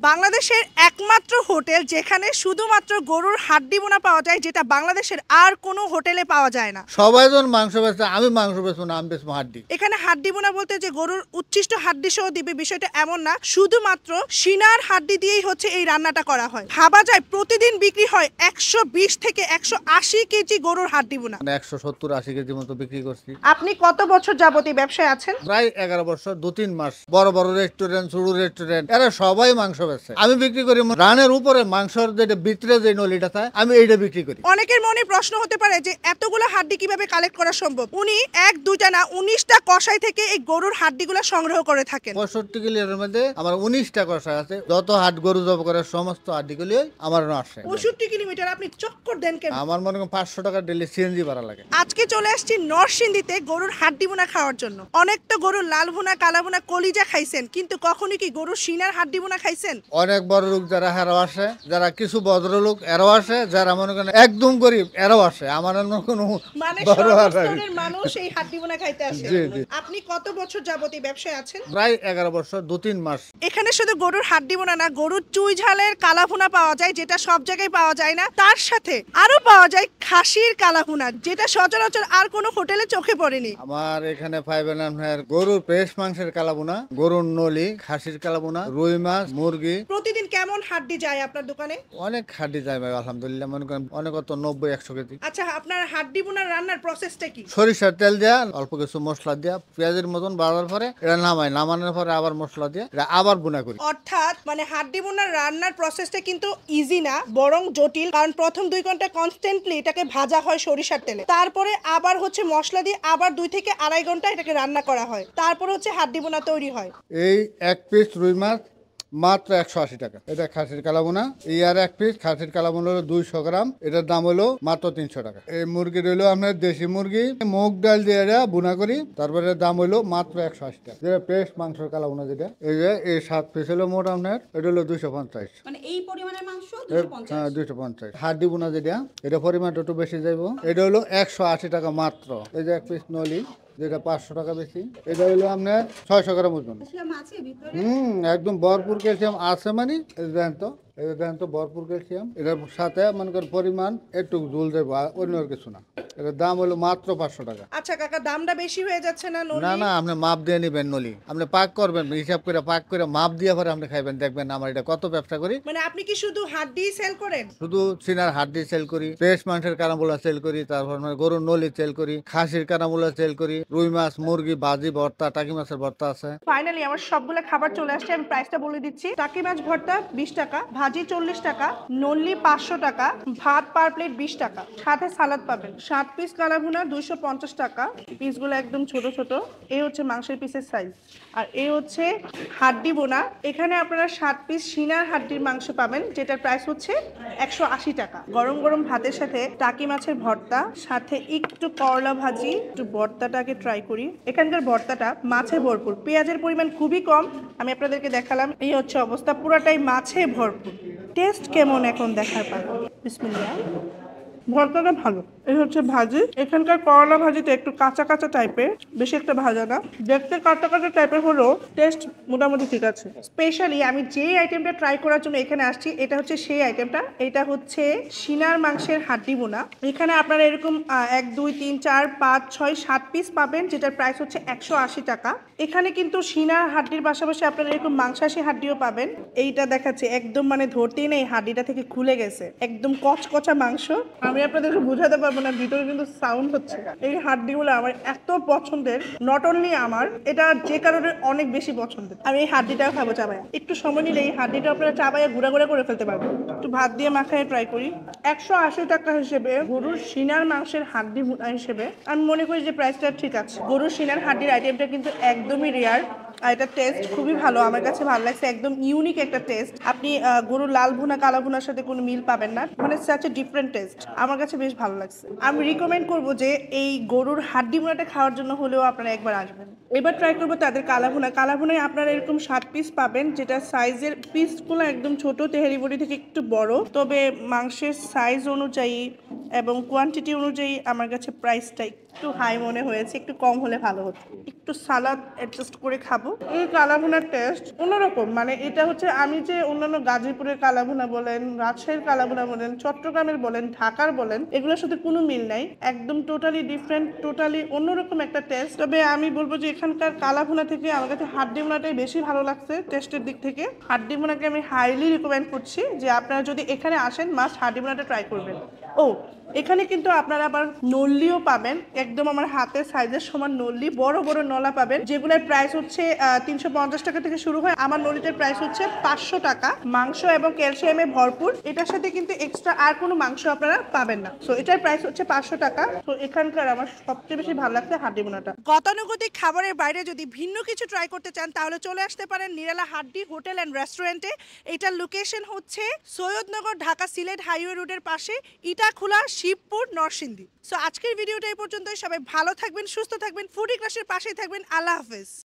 বাংলাদেশের একমাত্র হোটেল যেখানে শুধুমাত্র গরুর হাড্ডি বোনা পাওয়া যায়, যেটা বাংলাদেশের আর কোনো হোটেলে পাওয়া যায় না। সবাই যখন মাংস বেচে, আমি মাংস বেচবো না, আমি বেচবো হাড্ডি। এখানে হাড্ডি বোনা বলতে যে গরুর উচ্ছিষ্ট হাড্ডি সহ দিবে, বিষয়টা এমন না। শুধুমাত্র সিনার হাড্ডি দিয়েই হচ্ছে এই রান্নাটা করা হয়। ভাবা যায় প্রতিদিন বিক্রি হয় 120 থেকে 180 কেজি গরুর হাড্ডি বোনা। 170-80 কেজি মতো বিক্রি করছি। আপনি কত বছর যাবত এই ব্যবসায় আছেন? প্রায় 11 বছর, 2-3 মাস। বড় বড় রেস্টুরেন্ট, ছোট রেস্টুরেন্ট, এরা সবাই মাংস বেচে। আমি বিক্রি করি রানের উপরে মাংসর যেটা ভিতরে যে নলিটা থাকে, আমি এইটা বিক্রি করি। অনেকের মনে প্রশ্ন হতে পারে যে এতগুলো হাড্ডি কিভাবে কালেক্ট করা সম্ভব। উনি 1-2টা না 19টা কষাই থেকে এই গরুর হাড্ডিগুলো সংগ্রহ করে থাকেন। 65 কিলোর মধ্যে আমার 19টা কষাই আছে। যত হাট গরু জব করে সমস্ত হাড্ডিগুলি আমার আসে। 65 কিলোমিটার আপনি চক্কর দেন কেন? আমার মনে করেন 500 টাকা ডেলি সিএনজি ভাড়া লাগে। আজকে চলে আসছি নরসিংদীতে গরুর হাড্ডি বোনা খাওয়ার জন্য। অনেক তো গরুর লাল ভুনা, কালা ভুনা, কলিজা খাইছেন, কিন্তু কখনো কি গরুর সিনার হাড্ডি বোনা খাইছেন? অনেক বড় লোক যারা হেরাও আসে, যারা কিছু ভদ্রলোক এরাও আসে, যারা মনে করেন একদম গরিব এরাও আসে। আমার কোনো মানে বড় সর্বস্তরের মানুষ এই হাড্ডি বোনা খাইতে আসে। জি, জি। আপনি কত বছর যাবত এই ব্যবসায় আছেন? প্রায় 11 বছর, 2-3 মাস। এখানে শুধু গরুর হাড্ডি বোনা না, গরুর চুই ঝালের কালা ভুনা পাওয়া যায়, যেটা সব জায়গায় পাওয়া যায় না। তার সাথে আরো পাওয়া যায় খাসির কালা ভুনা, যেটা সচরাচর আর কোনো হোটেলে চোখে পড়েনি। আমার এখানে পাইবেন আপনার গরুর পেশ মাংসের কালাবোনা, গরুর নলি, খাসির কালাবোনা, রুই মাছ, মুরগি। প্রতিদিন কেমন হাড্ডি যায় আপনার দোকানে? অনেক হাড্ডি যায় ভাই, আলহামদুলিল্লাহ। মনে করেন অনেক, 90-100 কেজি। আচ্ছা, আপনার হাড্ডি বোনার রান্নার প্রসেসটা কি? সরিষার তেল দেয়া, অল্প কিছু মশলা দেয়া, পেঁয়াজের মতন বাড়ার পরে এটা নামানোর পরে আবার মশলা দিয়ে এটা আবার বুনা করি। অর্থাৎ মানে হাড্ডি বোনার রান্নার প্রসেসটা কিন্তু ইজি না, বরং জটিল। কারণ প্রথম 2 ঘন্টা কনস্ট্যান্টলি এটাকে ভাজা হয় সরিষার তেলে, তারপরে আবার হচ্ছে মশলা দিয়ে আবার 2 থেকে 2.5 ঘন্টা এটাকে রান্না করা হয়, তারপর হচ্ছে হাড্ডি বোনা তৈরি হয়। এই 1 পিস রুই মাছ মাত্র 180 টাকা। এটা খাসির কালাবোনা। এই আর 1 পিস খাসির কালাবোনা হলো 200 গ্রাম। এটার দাম হলো মাত্র 300 টাকা। এই মুরগি হলো আপনার দেশি মুরগি, মুগ ডাল দিয়ে এটা বুনা করি, তারপরে দাম হলো মাত্র 180 টাকা। যেটা পেস্ট মাংসের কালাবোনা, যেটা এই 7 পিস হলো মোট আপনার, এটা হলো 250। মানে এই পরিমাণের মাংস হ্যাঁ, 250। হাড্ডি বোনা যেটা, এটা পরিমাণটা একটু বেশি যাইবো। এটা হলো 180 টাকা মাত্র। এই যে 1 পিস নলি, যেটা 500 টাকা বেশি। এটা হলো আপনার 600 গ্রাম ওজন। একদম ভরপুর ক্যালসিয়াম আছে। মানে দেখেন তো ভরপুর ক্যালসিয়াম। এটার সাথে মনে করেন পরিমাণ একটু ঝুল দেবো, অন্য কিছু না। এটার দাম হলো মাত্র 500 টাকা। আচ্ছা কাকা, দামটা বেশি হয়ে যাচ্ছে না? না, আপনি মাপ দিয়ে নিবেন নলি, আপনি পাক করবেন, হিসাব করে পাক করে মাপ দিয়ে পরে আপনি খাইবেন, দেখবেন আমার এটা কত ব্যবসা করি। মানে আপনি কি শুধু হাড্ডি সেল করেন? শুধু সিনার হাড্ডি সেল করি, পেশ মাংসের কানামুলা সেল করি, তারপর গরুর নলি সেল করি, খাসির কানামুলা সেল করি, রুই মাছ, মুরগি, ভাজি, ভর্তা, টাকি মাছের ভর্তা আছে। ফাইনালি আমার সবগুলো খাবার চলে আসছে। আমি প্রাইসটা বলে দিচ্ছি। টাকি মাছ ভর্তা 20 টাকা, ভাজি 40 টাকা, নলি 500 টাকা, ভাত পার প্লেট 20 টাকা, সাথে সালাদ পাবেন। 7 পিস কালা ভুনা 250 টাকা। পিসগুলো একদম ছোট ছোট। এই হচ্ছে মাংসের পিসের সাইজ, আর এই হচ্ছে হাড্ডি বোনা। এখানে আপনারা 7 পিস সিনার হাড্ডির মাংস পাবেন, যেটার প্রাইস হচ্ছে 180 টাকা। গরম গরম ভাতের সাথে টাকি মাছের ভর্তা, সাথে একটু করলা ভাজি। একটু ভর্তাটাকে ট্রাই করি। এখানকার ভর্তাটা মাছে ভরপুর, পেঁয়াজের পরিমাণ খুবই কম। আমি আপনাদেরকে দেখালাম, এই হচ্ছে অবস্থা, পুরাটাই মাছে ভরপুর। টেস্ট কেমন এখন দেখার পর। বিসমিল্লাহ। ভর্তাটা ভালো। এই হচ্ছে ভাজি। এখানকার করলা ভাজিটা একটু কাঁচা কাঁচা টাইপের, বেশি একটা ভাজা না, দেখতে কাঁচা কাঁচা টাইপের হলো, টেস্ট মোটামুটি ঠিক আছে। স্পেশালি আমি যেই আইটেমটা ট্রাই করার জন্য এখানে আসছি, এটা হচ্ছে সেই আইটেমটা। এটা হচ্ছে সিনার মাংসের হাড্ডি বোনা। এখানে আপনারা এরকম 1, 2, 3, 4, 5, 6, 7 পিস পাবেন, যেটার প্রাইস হচ্ছে 180 টাকা। এখানে কিন্তু সিনার হাড্ডির পাশাপাশি আপনারা এরকম মাংসাশী হাড্ডিও পাবেন। এইটা দেখাচ্ছে একদম, মানে ধরতেই নেই, হাড্ডিটা থেকে খুলে গেছে, একদম কচকচা মাংস। আমি আপনাদেরকে বোঝাতে পারবো না, ভিতরে কিন্তু সাউন্ড হচ্ছে। এই হাড্ডিগুলো আমার এত পছন্দের, নট অনলি আমার, এটা যে কারণে অনেক বেশি পছন্দের। আমি এই হাড্ডিটাও খাবো চাবায়া। একটু সময় নিলে এই হাড্ডিটা আপনারা চাবায়া গুঁড়া গুঁড়া করে ফেলতে পারবেন। একটু ভাত দিয়ে মাখায় ট্রাই করি। 180 টাকা হিসেবে গরুর সিনার মাংসের হাড্ডি হিসেবে আমি মনে করি যে প্রাইসটা ঠিক আছে। গরুর সিনার হাড্ডির আইটেমটা কিন্তু একদমই রেয়ার, আর এটা টেস্ট খুবই ভালো, আমার কাছে ভালো লাগছে। একদম ইউনিক একটা টেস্ট। আপনি গরুর লাল ভুনা, কালা ভুনার সাথে কোনো মিল পাবেন না, মানে সাচ এ ডিফারেন্ট টেস্ট। আমার কাছে বেশ ভালো লাগছে। আমি রিকমেন্ড করবো যে এই গরুর হাড্ডি ভুনাটা খাওয়ার জন্য হলেও আপনারা একবার আসবেন। এবার ট্রাই করবো তাদের কালাভুনা। কালাভুনায় আপনারা এরকম 7 পিস পাবেন, যেটা সাইজের পিসগুলো একদম ছোট, তেহারি বড়ি থেকে একটু বড়, তবে মাংসের সাইজ অনুযায়ী এবং কোয়ান্টিটি অনুযায়ী আমার কাছে প্রাইসটা একটু হাই মনে হয়েছে, একটু কম হলে ভালো হতো। একটু সালাদ অ্যাডজাস্ট করে খাবো। এই কালাভুনার টেস্ট অন্যরকম, মানে এটা হচ্ছে আমি যে অন্যান্য গাজীপুরের কালাভুনা বলেন, রাজশাহীর কালাভুনা বলেন, চট্টগ্রামের বলেন, ঢাকার বলেন, এগুলোর সাথে কোনো মিল নাই। একদম টোটালি ডিফারেন্ট, টোটালি অন্যরকম একটা টেস্ট। তবে আমি বলবো যে এখানকার কালাভুনা থেকে আমার কাছে হাড্ডি ভুনাটাই বেশি ভালো লাগছে টেস্টের দিক থেকে। হাড্ডি ভুনাকে আমি হাইলি রিকমেন্ড করছি যে আপনারা যদি এখানে আসেন মাস্ট হাড্ডি ভুনাটা ট্রাই করবেন। ও, এখানে কিন্তু আপনারা আবার নল্লিও পাবেন, একদম আমার হাতের সাইজের সমান নল্লি, বড় বড় নলা পাবেন, যেগুলোর প্রাইস হচ্ছে 350 টাকা থেকে শুরু হয়। আমার নলিটার প্রাইস হচ্ছে 500 টাকা। মাংস এবং ক্যালসিয়ামে ভরপুর, এটার সাথে কিন্তু এক্সট্রা আর কোনো মাংস আপনারা পাবেন না। সো এটার প্রাইস হচ্ছে 500 টাকা। তো এখানকার আমার সবচেয়ে বেশি ভালো লাগছে হাড্ডি বোনাটা। গতানুগতিক খাবারের বাইরে যদি ভিন্ন কিছু ট্রাই করতে চান তাহলে চলে আসতে পারেন নিরালা হাড্ডি হোটেল অ্যান্ড রেস্টুরেন্টে। এটার লোকেশন হচ্ছে সৈয়দনগর ঢাকা সিলেট হাইওয়ে রোডের পাশে, ইটাখোলা শিবপুর নরসিংদী। সো আজকের ভিডিওটা এই পর্যন্তই। সবাই ভালো থাকবেন, সুস্থ থাকবেন, ফুডি ক্রাশের পাশেই থাকবেন। আল্লাহ হাফেজ।